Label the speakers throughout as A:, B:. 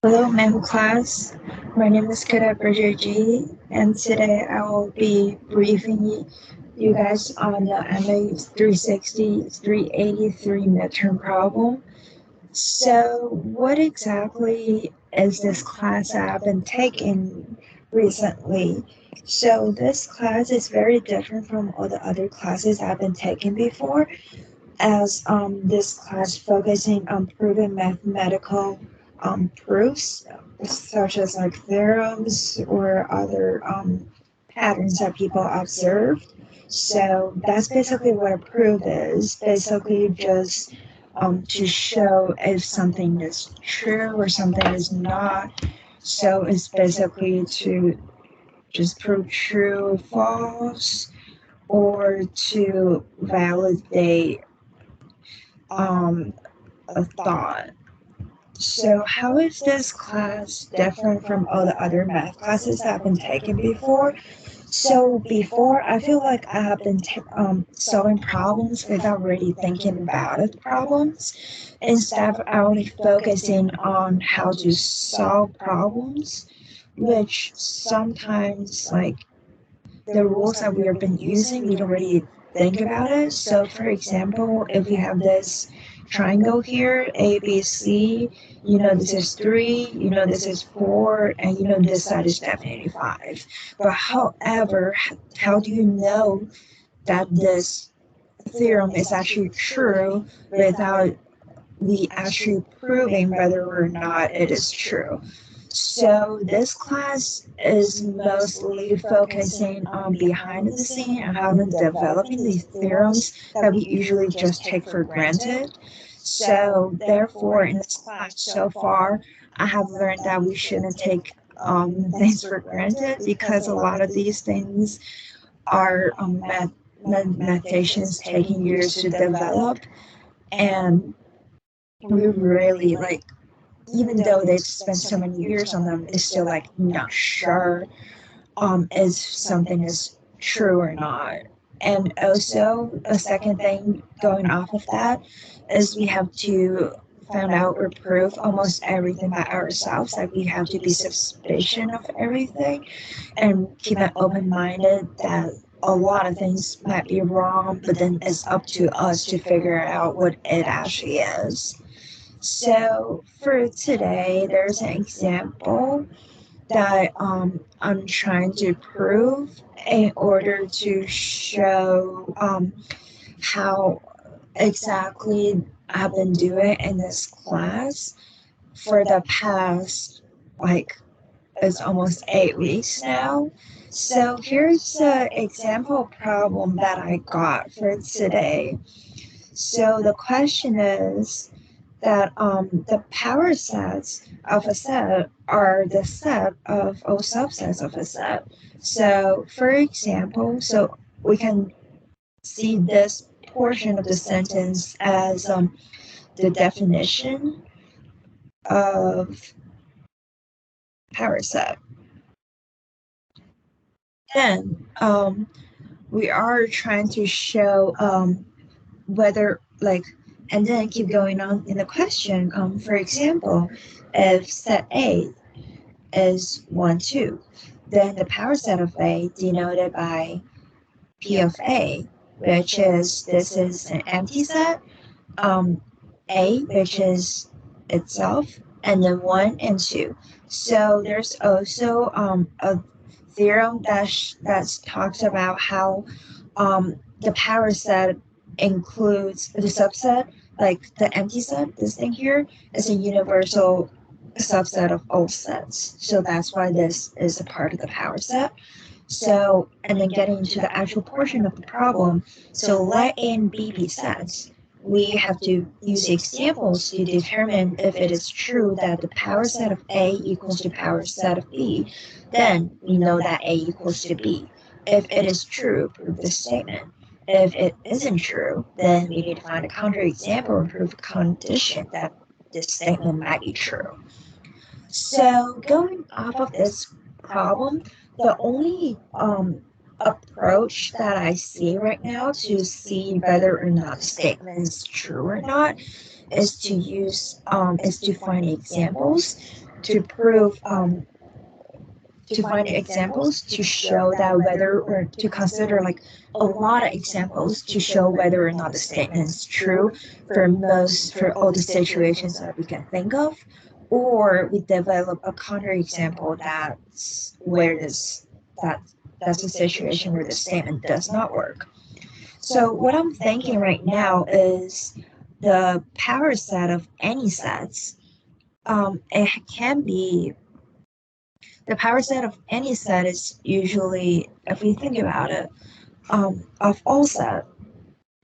A: Hello, math class. My name is Ge, and today I will be briefing you guys on the MA360 383 midterm problem. So, what exactly is this class I've been taking recently? So, this class is very different from all the other classes I've been taking before, as this class focusing on proven mathematical proofs, such as like theorems or other patterns that people observed. So that's basically what a proof is. Basically, just to show if something is true or something is not. So it's basically to just prove true, false, or to validate um, a thought. So, how is this class different from all the other math classes I've been taking before? So, before, I feel like I have been solving problems without really thinking about the problems, instead of only focusing on how to solve problems, which sometimes, like, the rules that we have been using, we don't really think about it. So, for example, if we have this triangle here, A, B, C, this is 3, this is 4, and this side is definitely 5. But however, how do you know that this theorem is actually true without we actually proving whether or not it is true? So this class is mostly focusing on behind the scene and how to developing these theorems that we usually just take for granted. So therefore, in this class so far, I have learned that we shouldn't take things for granted, because a lot of these things are mathematicians taking years to develop, and we really like, even though they've spent so many years on them, is still like not sure if something is true or not. And also a second thing going off of that is we have to find out or prove almost everything by ourselves. Like we have to be suspicious of everything and keep it open minded that a lot of things might be wrong, but then it's up to us to figure out what it actually is. So for today, there's an example that I'm trying to prove in order to show how exactly I've been doing in this class for the past, like, it's almost 8 weeks now. So here's an example problem that I got for today. So the question is that the power sets of a set are the set of all subsets of a set. So, for example, so we can see this portion of the sentence as the definition of power set. Then we are trying to show whether, like, and then keep going on in the question. For example, if set A is 1, 2, then the power set of A denoted by P of A, which is, this is an empty set, A, which is itself, and then 1 and 2. So there's also a theorem that talks about how the power set includes the subset, like the empty set, this thing here, is a universal subset of all sets. So that's why this is a part of the power set. So, and then getting into the actual portion of the problem, so let A and B be sets. We have to use examples to determine if it is true that the power set of A equals the power set of B. Then we know that A equals to B. If it is true, prove the statement. If it isn't true, then we need to find a counterexample and prove a condition that this statement might be true. So going off of this problem, the only approach that I see right now to see whether or not the statement is true or not is to use is to find examples to prove to find examples to show that whether, or to consider like a lot of examples to show whether or not the statement is true for all the situations that we can think of, or we develop a counterexample that's a situation where the statement does not work. So what I'm thinking right now is the power set of any sets. It can be the power set of any set is usually, if we think about it, of all sets.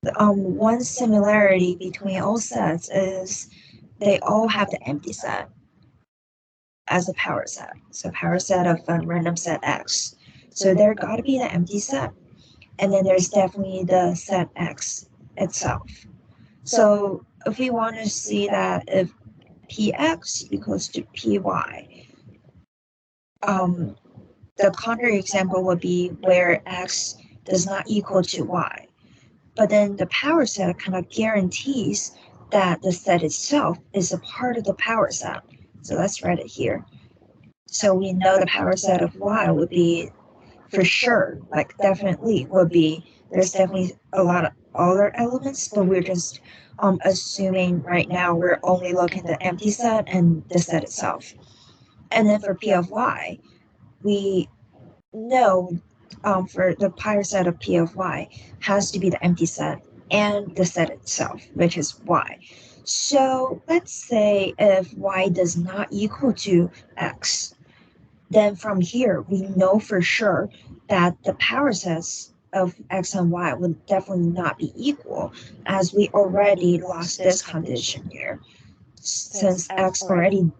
A: One similarity between all sets is they all have the empty set as a power set. So power set of a random set X. So there got to be the empty set, and then there's definitely the set X itself. So if we want to see that if Px equals to Py, the counterexample would be where X does not equal to Y. But then the power set kind of guarantees that the set itself is a part of the power set. So let's write it here. So we know the power set of Y would be, for sure, like definitely would be, there's definitely a lot of other elements, but we're just assuming right now we're only looking at the empty set and the set itself. And then for P of Y, we know for the power set of P of Y has to be the empty set and the set itself, which is Y. So let's say if Y does not equal to X, then from here we know for sure that the power sets of X and Y would definitely not be equal, as we already lost this condition here, since X already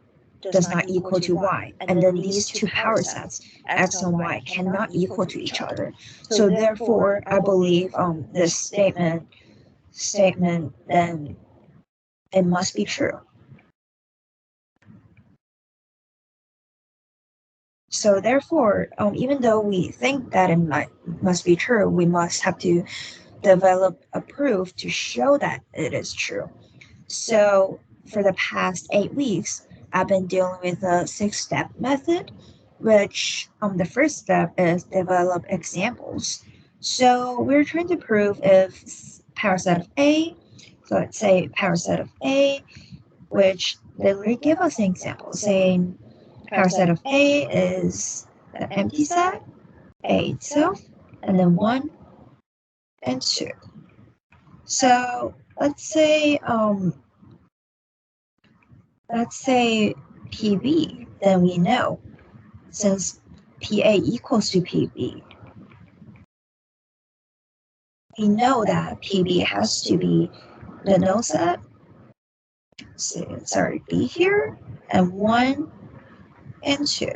A: does not equal to Y, and then these two power sets, X and Y, cannot equal to each other. So therefore, I believe this statement then it must be true. So therefore, even though we think that it must be true, we must have to develop a proof to show that it is true. So for the past 8 weeks, I've been dealing with a 6-step method, which the first step is develop examples. So we're trying to prove if power set of A, so let's say power set of A, which they will give us an example saying power set of A is the empty set, A itself, and then 1 and 2. So let's say PB, then we know, since PA equals to PB, we know that PB has to be the null set, B here, and 1 and 2.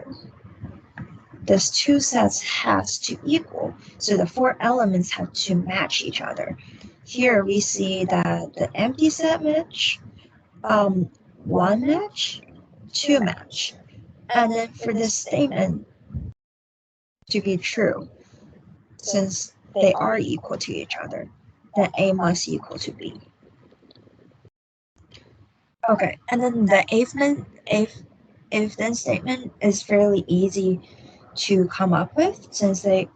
A: Those two sets has to equal, so the 4 elements have to match each other. Here we see that the empty set match, 1 match, 2 match. And then for this statement to be true, since they are equal to each other, then A must equal to B. Okay, and then the if then statement is fairly easy to come up with, since they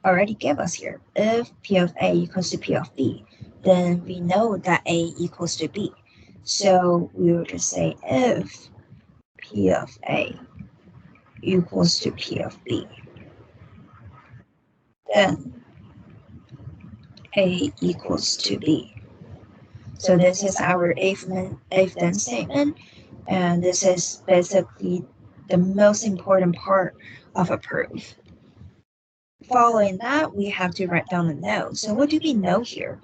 A: already give us here. If P of A equals to P of B, then we know that A equals to B. So we will just say if P of A equals to P of B, then A equals to B. So this is our if then statement, and this is basically the most important part of a proof. Following that, we have to write down the know. So what do we know here?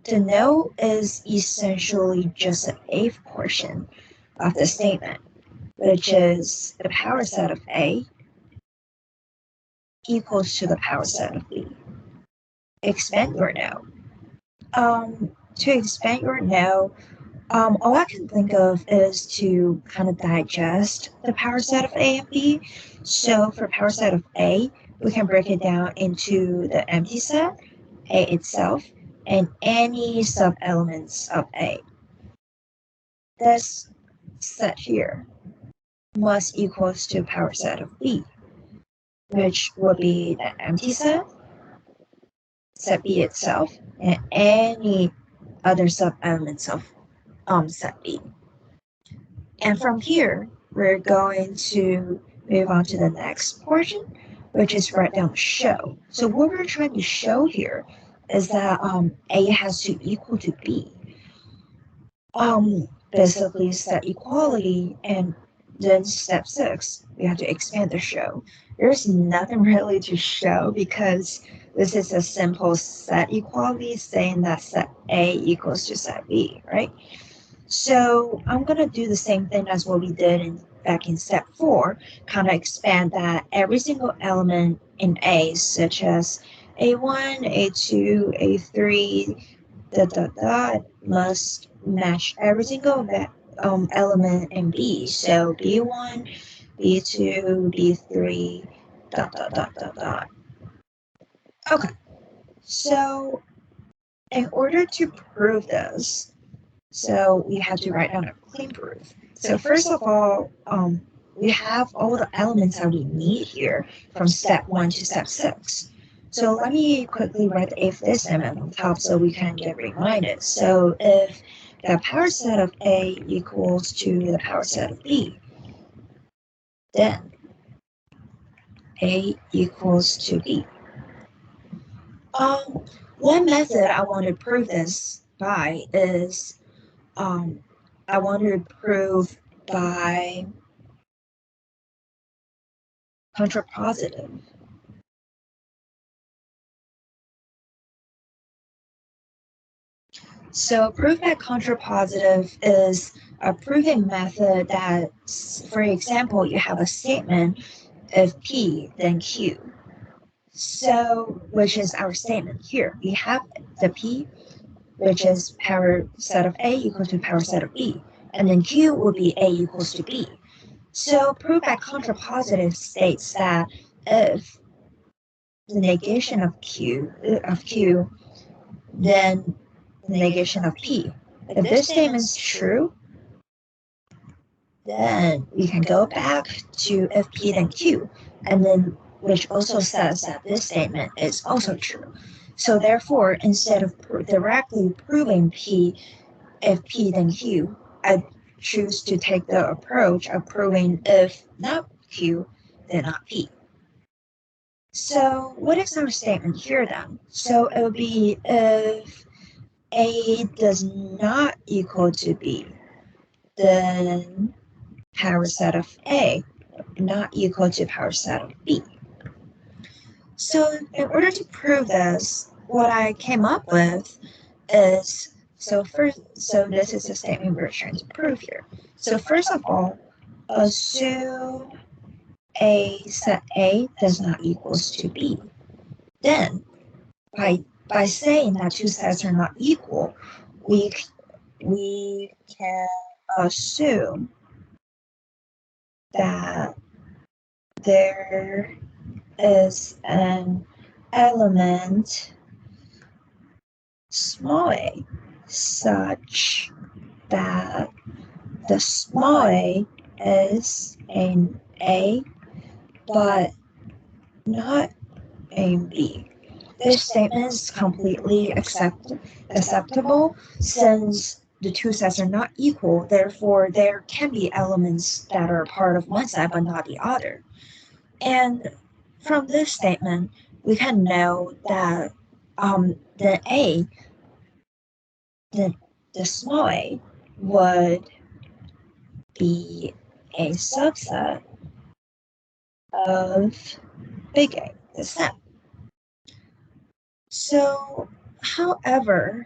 A: The know is essentially just the if portion of the statement, which is the power set of A equals to the power set of B. Expand your know. To expand your know, all I can think of is to kind of digest the power set of A and B. So for power set of A, we can break it down into the empty set, A itself, and any sub-elements of A. This set here must equals to power set of B, which will be the empty set B itself, and any other sub-elements of set B. And from here, we're going to move on to the next portion, which is write down the show. So what we're trying to show here is that A has to equal to B. Basically set equality, and then step 6, we have to expand the show. There's nothing really to show because this is a simple set equality saying that set A equals to set B, right? So I'm going to do the same thing as what we did back in step 4, kind of expand that every single element in A, such as A1, A2, A3, must match every single element in B. So B1, B2, B3, Okay, so in order to prove this, so we have to write down a clean proof. So first of all, we have all the elements that we need here from step 1 to step 6. So let me quickly write the if this statement on top so we can get reminded. So if the power set of A equals to the power set of B, then A equals to B. One method I want to prove this by is I want to prove by contrapositive. So proof by contrapositive is a proving method that, for example, you have a statement if P then Q. So, which is our statement here. We have the P, which is power set of A equals to power set of B. And then Q will be A equals to B. So proof by contrapositive states that if the negation of Q, then the negation of P. If this statement is true, then we can go back to if P then Q, and then which also says that this statement is also true. So therefore, instead of directly proving P, if P then Q, I choose to take the approach of proving if not Q, then not P. So what is our statement here then? So it will be if A does not equal to B, then power set of A not equal to power set of B. So in order to prove this, what I came up with is, so this is the statement we're trying to prove here. So first of all, assume A set A does not equals to B. Then by saying that two sets are not equal, we can assume that there is an element small a such that the small a is an A but not a B. This statement is completely acceptable since the two sets are not equal, therefore there can be elements that are part of one set but not the other. And from this statement, we can know that the A, the small a, would be a subset of big A, the set. So, however,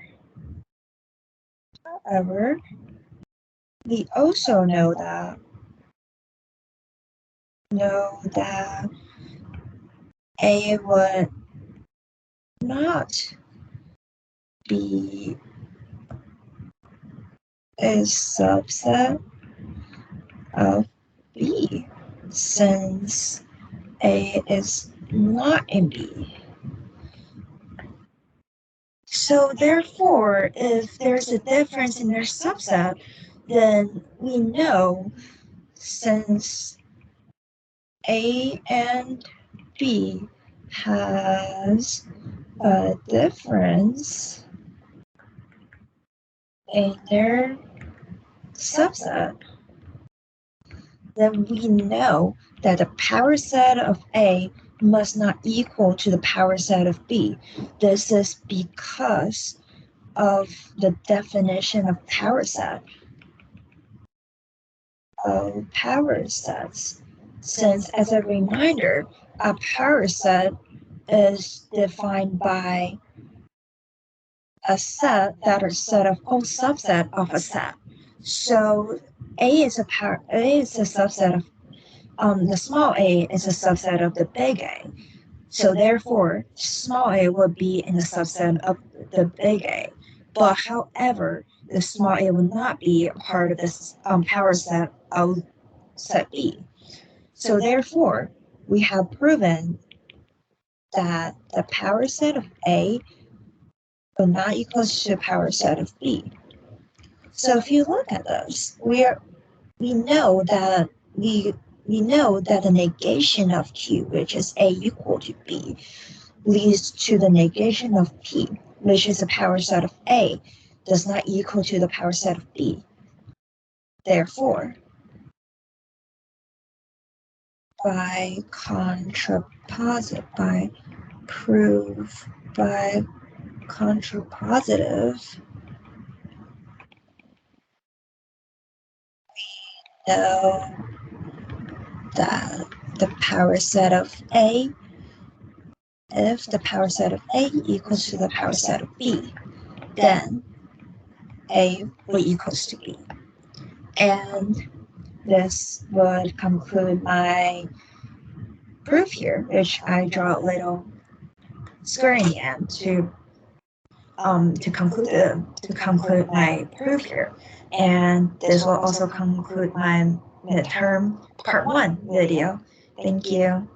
A: we also know that A would not be a subset of B since A is not in B. So therefore, if there's a difference in their subset, then we know since A and B has a difference in their subset, then we know that the power set of A must not equal to the power set of B. This is because of the definition of power set. Of power sets. Since, as a reminder, a power set is defined by a set that is set of all subset of a set. So A is a subset of the small a is a subset of the big A. So therefore, small a would be in the subset of the big A. But however, the small a will not be a part of this power set of set B. So therefore, we have proven that the power set of A will not equal to the power set of B. So if you look at this, we know that we know that the negation of Q, which is A equal to B, leads to the negation of P, which is the power set of A, does not equal to the power set of B. Therefore, by contrapositive, know that the power set of A, if the power set of A equals to the power set of B, then A will equals to B. And this would conclude my proof here, which I draw a little square in the end to conclude my proof here. And this will also conclude my midterm part 1 video. Thank you.